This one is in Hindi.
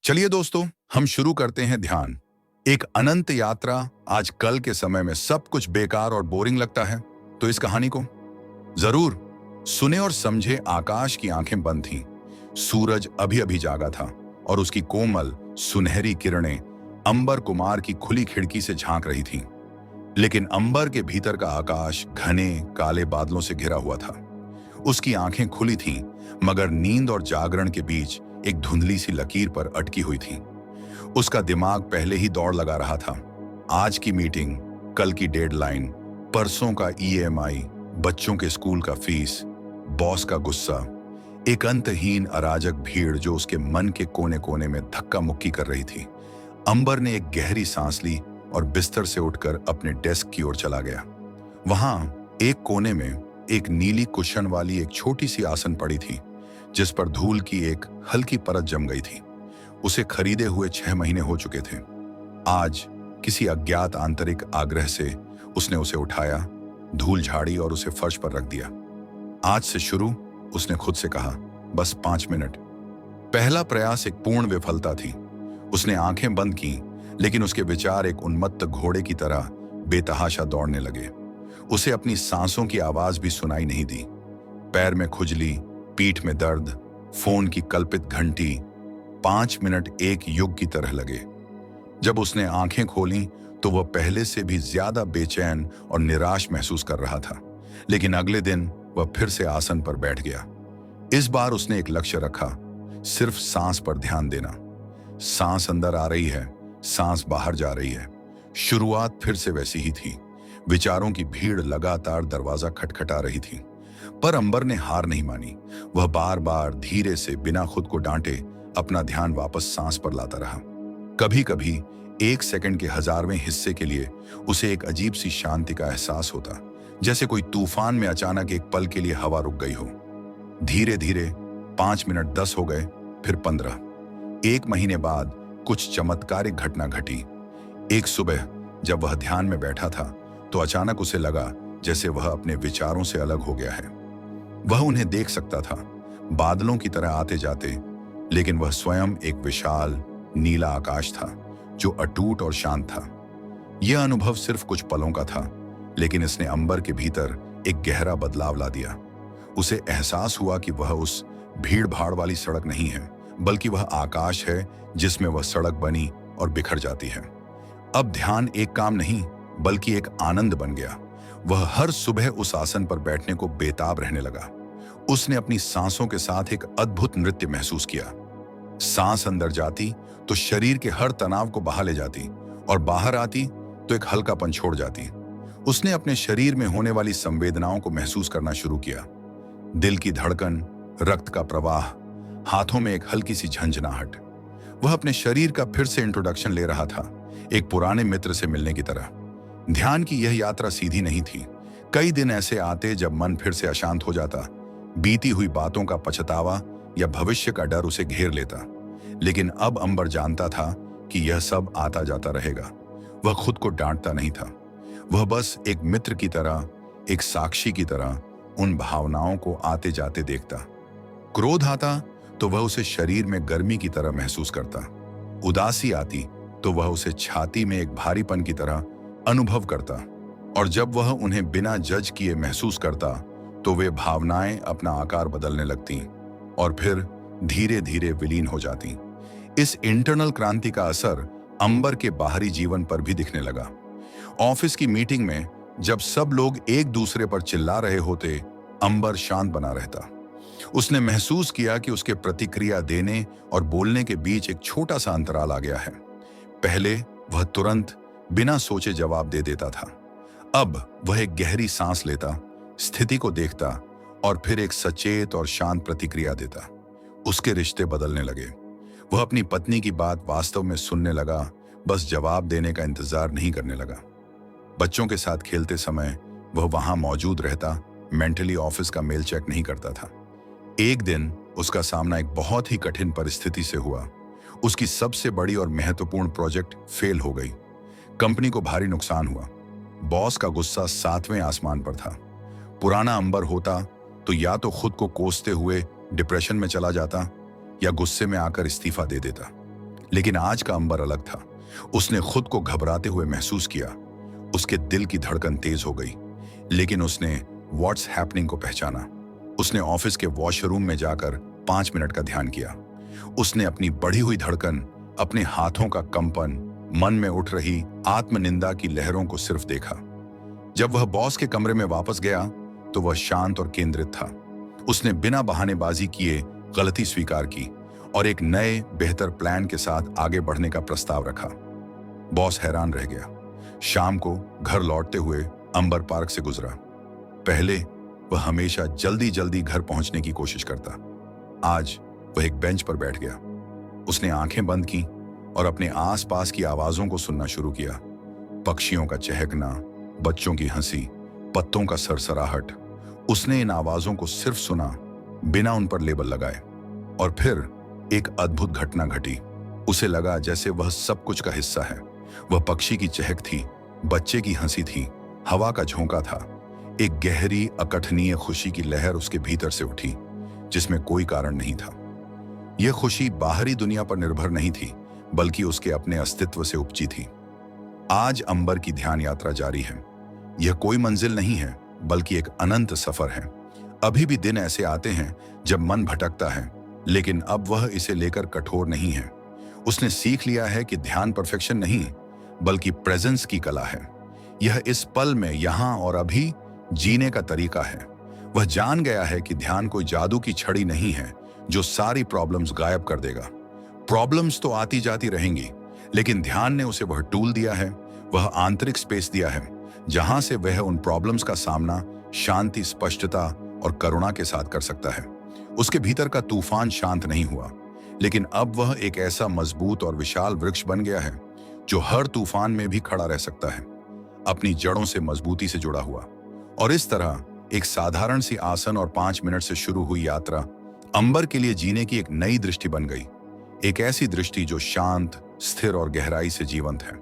चलिए दोस्तों, हम शुरू करते हैं ध्यान। एक अनंत यात्रा। आज कल के समय में सब कुछ बेकार और बोरिंग लगता है, तो इस कहानी को जरूर सुने और समझे। आकाश की आंखें बंद थीं। सूरज अभी अभी जागा था और उसकी कोमल सुनहरी किरणें अंबर कुमार की खुली खिड़की से झांक रही थीं। लेकिन अंबर के भीतर का आकाश घने काले बादलों से घिरा हुआ था। उसकी आंखें खुली थीं, मगर नींद और जागरण के बीच एक धुंधली सी लकीर पर अटकी हुई थी। उसका दिमाग पहले ही दौड़ लगा रहा था। आज की मीटिंग, कल की डेडलाइन, परसों का ईएमआई, बच्चों के स्कूल का फीस, बॉस का गुस्सा, एक अंतहीन अराजक भीड़ जो उसके मन के कोने कोने में धक्का मुक्की कर रही थी। अंबर ने एक गहरी सांस ली और बिस्तर से उठकर अपने डेस्क की ओर चला गया। वहां एक कोने में एक नीली कुशन वाली एक छोटी सी आसन पड़ी थी, जिस पर धूल की एक हल्की परत जम गई थी। उसे खरीदे हुए 6 महीने हो चुके थे। आज किसी अज्ञात आंतरिक आग्रह से उसने उसे उठाया, धूल झाड़ी और उसे फर्श पर रख दिया। आज से शुरू, उसने खुद से कहा, बस 5 मिनट। पहला प्रयास एक पूर्ण विफलता थी। उसने आंखें बंद की, लेकिन उसके विचार एक उन्मत्त घोड़े की तरह बेतहाशा दौड़ने लगे। उसे अपनी सांसों की आवाज भी सुनाई नहीं दी। पैर में खुजली, पीठ में दर्द, फोन की कल्पित घंटी। 5 मिनट एक युग की तरह लगे। जब उसने आंखें खोलीं तो वह पहले से भी ज्यादा बेचैन और निराश महसूस कर रहा था। लेकिन अगले दिन वह फिर से आसन पर बैठ गया। इस बार उसने एक लक्ष्य रखा, सिर्फ सांस पर ध्यान देना। सांस अंदर आ रही है, सांस बाहर जा रही है। शुरुआत फिर से वैसी ही थी। विचारों की भीड़ लगातार दरवाजा खटखटा रही थी, पर अंबर ने हार नहीं मानी। वह बार बार धीरे से, बिना खुद को डांटे, अपना ध्यान वापस सांस पर लाता रहा। कभी कभी 1 सेकंड के 1000वें हिस्से के लिए उसे एक अजीब सी शांति का एहसास होता, जैसे कोई तूफान में अचानक एक पल के लिए हवा रुक गई हो। धीरे धीरे 5 मिनट 10 हो गए, फिर 15। 1 महीने बाद कुछ चमत्कारिक घटना घटी। एक सुबह जब वह ध्यान में बैठा था, तो अचानक उसे लगा जैसे वह अपने विचारों से अलग हो गया है। वह उन्हें देख सकता था, बादलों की तरह आते जाते, लेकिन वह स्वयं एक विशाल नीला आकाश था जो अटूट और शांत था। यह अनुभव सिर्फ कुछ पलों का था, लेकिन इसने अंबर के भीतर एक गहरा बदलाव ला दिया। उसे एहसास हुआ कि वह उस भीड़ भाड़ वाली सड़क नहीं है, बल्कि वह आकाश है जिसमें वह सड़क बनी और बिखर जाती है। अब ध्यान एक काम नहीं, बल्कि एक आनंद बन गया। वह हर सुबह उस आसन पर बैठने को बेताब रहने लगा। उसने अपनी सांसों के साथ एक अद्भुत नृत्य महसूस किया। सांस अंदर जाती तो शरीर के हर तनाव को बहा ले जाती, और बाहर आती तो एक हल्कापन छोड़ जाती। उसने अपने शरीर में होने वाली संवेदनाओं को महसूस करना शुरू किया। दिल की धड़कन, रक्त का प्रवाह, हाथों में एक हल्की सी झंझनाहट। वह अपने शरीर का फिर से इंट्रोडक्शन ले रहा था, एक पुराने मित्र से मिलने की तरह। ध्यान की यह यात्रा सीधी नहीं थी। कई दिन ऐसे आते जब मन फिर से अशांत हो जाता, बीती हुई बातों का पछतावा या भविष्य का डर उसे घेर लेता। लेकिन अब अंबर जानता था कि यह सब आता जाता रहेगा। वह खुद को डांटता नहीं था। वह बस एक मित्र की तरह, एक साक्षी की तरह उन भावनाओं को आते जाते देखता। क्रोध आता तो वह उसे शरीर में गर्मी की तरह महसूस करता। उदासी आती तो वह उसे छाती में एक भारीपन की तरह अनुभव करता। और जब वह उन्हें बिना जज किए महसूस करता, तो वे भावनाएं अपना आकार बदलने लगती और फिर धीरे धीरे विलीन हो जाती। इस इंटरनल क्रांति का असर अंबर के बाहरी जीवन पर भी दिखने लगा। ऑफिस की मीटिंग में जब सब लोग एक दूसरे पर चिल्ला रहे होते, अंबर शांत बना रहता। उसने महसूस किया कि उसके प्रतिक्रिया देने और बोलने के बीच एक छोटा सा अंतराल आ गया है। पहले वह तुरंत बिना सोचे जवाब दे देता था। अब वह एक गहरी सांस लेता, स्थिति को देखता और फिर एक सचेत और शांत प्रतिक्रिया देता। उसके रिश्ते बदलने लगे। वह अपनी पत्नी की बात वास्तव में सुनने लगा, बस जवाब देने का इंतजार नहीं करने लगा। बच्चों के साथ खेलते समय वह वहां मौजूद रहता, मेंटली ऑफिस का मेल चेक नहीं करता था। एक दिन उसका सामना एक बहुत ही कठिन परिस्थिति से हुआ। उसकी सबसे बड़ी और महत्वपूर्ण प्रोजेक्ट फेल हो गई। कंपनी को भारी नुकसान हुआ। बॉस का गुस्सा 7वें आसमान पर था। पुराना अंबर होता तो या तो खुद को कोसते हुए डिप्रेशन में चला जाता या गुस्से में आकर इस्तीफा दे देता। लेकिन आज का अंबर अलग था। उसने खुद को घबराते हुए महसूस किया। उसके दिल की धड़कन तेज हो गई, लेकिन उसने व्हाट्स हैपनिंग को पहचाना। उसने ऑफिस के वॉशरूम में जाकर 5 मिनट का ध्यान किया। उसने अपनी बढ़ी हुई धड़कन, अपने हाथों का कंपन, मन में उठ रही आत्मनिंदा की लहरों को सिर्फ देखा। जब वह बॉस के कमरे में वापस गया तो वह शांत और केंद्रित था। उसने बिना बहानेबाजी किए गलती स्वीकार की और एक नए बेहतर प्लान के साथ आगे बढ़ने का प्रस्ताव रखा। बॉस हैरान रह गया। शाम को घर लौटते हुए अंबर पार्क से गुजरा। पहले वह हमेशा जल्दी जल्दी घर पहुंचने की कोशिश करता। आज वह एक बेंच पर बैठ गया। उसने आंखें बंद की और अपने आसपास की आवाजों को सुनना शुरू किया। पक्षियों का चहकना, बच्चों की हंसी, पत्तों का सरसराहट। उसने इन आवाजों को सिर्फ सुना, बिना उन पर लेबल लगाए। और फिर एक अद्भुत घटना घटी। उसे लगा जैसे वह सब कुछ का हिस्सा है। वह पक्षी की चहक थी, बच्चे की हंसी थी, हवा का झोंका था। एक गहरी अकथनीय खुशी की लहर उसके भीतर से उठी, जिसमें कोई कारण नहीं था। यह खुशी बाहरी दुनिया पर निर्भर नहीं थी, बल्कि उसके अपने अस्तित्व से उपजी थी। आज अंबर की ध्यान यात्रा जारी है। यह कोई मंजिल नहीं है, बल्कि एक अनंत सफर है। अभी भी दिन ऐसे आते हैं जब मन भटकता है, लेकिन अब वह इसे लेकर कठोर नहीं है। उसने सीख लिया है कि ध्यान परफेक्शन नहीं, बल्कि प्रेजेंस की कला है। यह इस पल में, यहां और अभी जीने का तरीका है। वह जान गया है कि ध्यान कोई जादू की छड़ी नहीं है जो सारी प्रॉब्लम्स गायब कर देगा। प्रॉब्लम्स तो आती जाती रहेंगी, लेकिन ध्यान ने उसे वह टूल दिया है, वह आंतरिक स्पेस दिया है, जहां से वह उन प्रॉब्लम्स का सामना शांति, स्पष्टता और करुणा के साथ कर सकता है। उसके भीतर का तूफान शांत नहीं हुआ, लेकिन अब वह एक ऐसा मजबूत और विशाल वृक्ष बन गया है जो हर तूफान में भी खड़ा रह सकता है, अपनी जड़ों से मजबूती से जुड़ा हुआ। और इस तरह एक साधारण सी आसन और 5 मिनट से शुरू हुई यात्रा अंबर के लिए जीने की एक नई दृष्टि बन गई। एक ऐसी दृष्टि जो शांत, स्थिर और गहराई से जीवंत है।